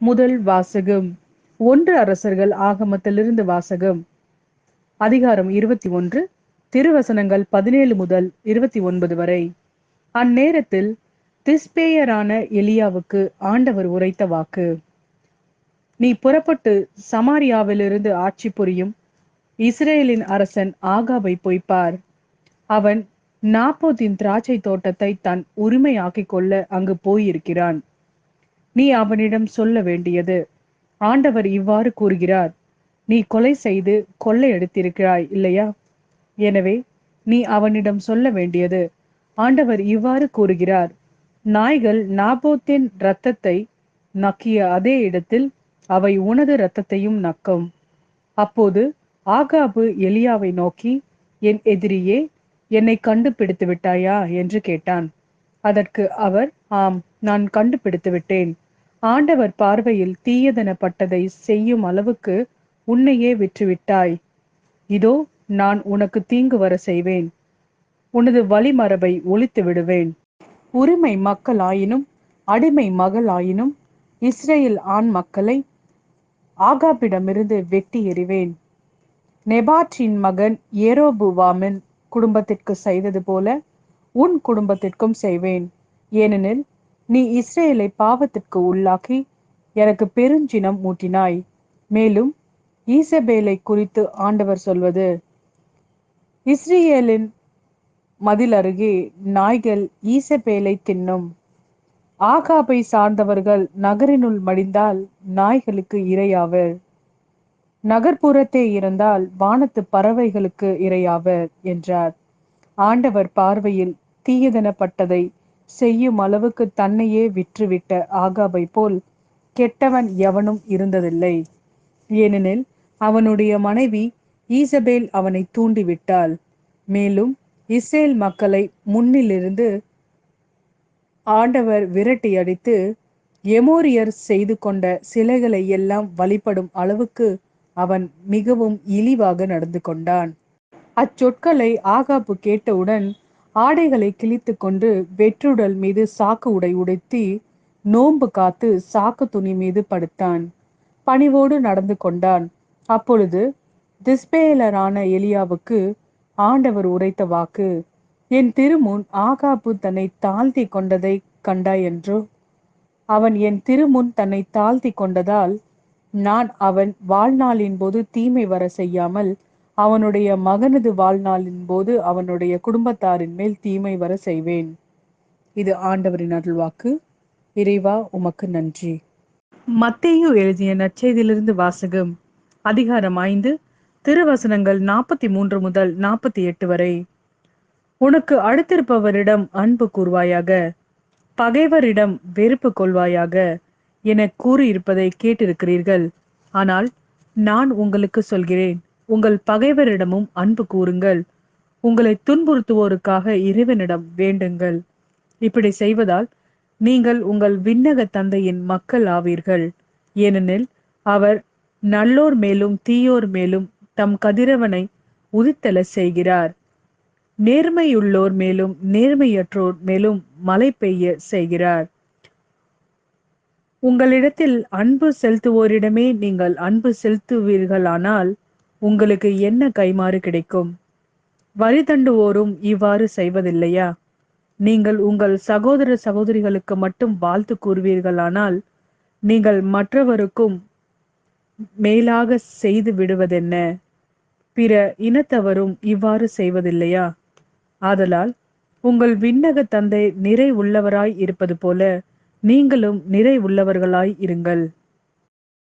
முதல் வாசகம். ஒன்று அரசர்கள் ஆகமத்திலிருந்து வாசகம். அதிகாரம் 21, திருவசனங்கள் 17 முதல் 29 வரை. அந்நேரத்தில் திஸ்பேயரான எலியாவுக்கு ஆண்டவர் உரைத்த வாக்கு: நீ புறப்பட்டு சமாரியாவிலிருந்து ஆட்சி புரியும் இஸ்ரேலின் அரசன் ஆகாபை போய்ப்பார். அவன் நாபோத்தின் திராட்சை தோட்டத்தை தன் உரிமையாக்கிக் கொள்ள அங்கு போயிருக்கிறான். நீ அவனிடம் சொல்ல வேண்டியது: ஆண்டவர் இவ்வாறு கூறுகிறார், நீ கொலை செய்து கொள்ளையடித்திருக்கிறாய் இல்லையா? எனவே நீ அவனிடம் சொல்ல வேண்டியது: ஆண்டவர் இவ்வாறு கூறுகிறார், நாய்கள் நாபோத்தின் இரத்தத்தை நக்கிய அதே இடத்தில் அவை உனது இரத்தத்தையும் நக்கும். அப்போது ஆகாபு எலியாவை நோக்கி, என் எதிரியே, என்னை கண்டுபிடித்து விட்டாயா என்று கேட்டான். அதற்கு அவர், ஆம், நான் கண்டுபிடித்து விட்டேன். ஆண்டவர் பார்வையில் தீயதனப்பட்டதை செய்யும் அளவுக்கு உன்னையே விற்றுவிட்டாய். இதோ நான் உனக்கு தீங்கு வர செய்வேன். உனது வழிமரபை ஒழித்து விடுவேன். உரிமை மக்களாயினும் அடிமை மகளாயினும் இஸ்ரேல் ஆண் மக்களை ஆகாபிடமிருந்து வெட்டி எறிவேன். நெபாற்றின் மகன் ஏரோபுவாமின் குடும்பத்திற்கு செய்தது போல உன் குடும்பத்திற்கும் செய்வேன். ஏனெனில் நீ இஸ்ரேலை பாவத்திற்கு உள்ளாக்கி எனக்கு பெருஞ்சினம் மூட்டினாய். மேலும் ஈசபேலை குறித்து ஆண்டவர் சொல்வது: இஸ்ரேலின் மதில் அருகே நாய்கள் ஈசபேலை தின்னும். ஆகாபை சார்ந்தவர்கள் நகரினுள் மடிந்தால் நாய்களுக்கு இரையாவர். நகர்ப்புறத்தே இருந்தால் வானத்து பறவைகளுக்கு இரையாவர் என்றார். ஆண்டவர் பார்வையில் தீயதனப்பட்டதை செய்யும் அளவுக்கு தன்னையே விற்றுவிட்ட ஆகாபை போல் கெட்டவன் எவனும் இருந்ததில்லை. ஏனெனில் அவனுடைய மனைவி ஈசபேல் அவனை தூண்டிவிட்டாள். மேலும் இஸ்ரேல் மக்களை முன்னிலிருந்து ஆண்டவர் விரட்டி அடித்து எமோரியர் செய்து கொண்ட சிலைகளை எல்லாம் வழிபடும் அளவுக்கு அவன் மிகவும் இழிவாக நடந்து கொண்டான். அச்சொற்களை ஆகாபு கேட்டவுடன் ஆடைகளை கிழித்து கொண்டு வெற்றுடல் மீது சாக்கு உடை உடுத்தி நோன்பு காத்து சாக்கு துணி மீது படுத்தான். பணிவோடு நடந்து கொண்டான். அப்பொழுது திஸ்பேலரான எலியாவுக்கு ஆண்டவர் உரைத்த வாக்கு: என் திருமுன் ஆகாபு தன்னை தாழ்த்தி கொண்டதை கண்டாய் என்றோ? அவன் என் திருமுன் தன்னை தாழ்த்தி கொண்டதால் நான் அவன் வாழ்நாளின் போது தீமை வர செய்யாமல் அவனுடைய மகனது வாழ்நாளின் போது அவனுடைய குடும்பத்தாரின் மேல் தீமை வர செய்வேன். இது ஆண்டவரின் அருள்வாக்கு. இறைவா, உமக்கு நன்றி. மத்தேயு எழுதிய நற்செய்தியிலிருந்து வாசகம். அதிகாரம் 5, திருவசனங்கள் 43 முதல் 48 வரை. உனக்கு அடுத்திருப்பவரிடம் அன்பு கூர்வாயாக, பகைவரிடம் வெறுப்பு கொள்வாயாக என கூறியிருப்பதை கேட்டிருக்கிறீர்கள். ஆனால் நான் உங்களுக்கு சொல்கிறேன், உங்கள் பகைவரிடமும் அன்பு கூறுங்கள். உங்களை துன்புறுத்துவோருக்காக இறைவனிடம் வேண்டுங்கள். இப்படி செய்வதால் நீங்கள் உங்கள் விண்ணக தந்தையின் மக்கள் ஆவீர்கள். ஏனெனில் அவர் நல்லோர் மேலும் தீயோர் மேலும் தம் கதிரவனை உதித்தல செய்கிறார். நேர்மையுள்ளோர் மேலும் நேர்மையற்றோர் மேலும் மழை பெய்ய செய்கிறார். உங்களிடத்தில் அன்பு செலுத்துவோரிடமே நீங்கள் அன்பு செலுத்துவீர்களானால் உங்களுக்கு என்ன கைமாறு கிடைக்கும்? வரி தண்டுவோரும் இவ்வாறு செய்வதில்லையா? நீங்கள் உங்கள் சகோதர சகோதரிகளுக்கு மட்டும் வாழ்த்து கூறுவீர்களானால் நீங்கள் மற்றவருக்கும் மேலாக செய்து விடுவதென்ன? பிற இனத்தவரும் இவ்வாறு செய்வதில்லையா? ஆதலால் உங்கள் விண்ணக தந்தை நிறை உள்ளவராய் இருப்பது போல நீங்களும் நிறை உள்ளவர்களாய் இருங்கள்.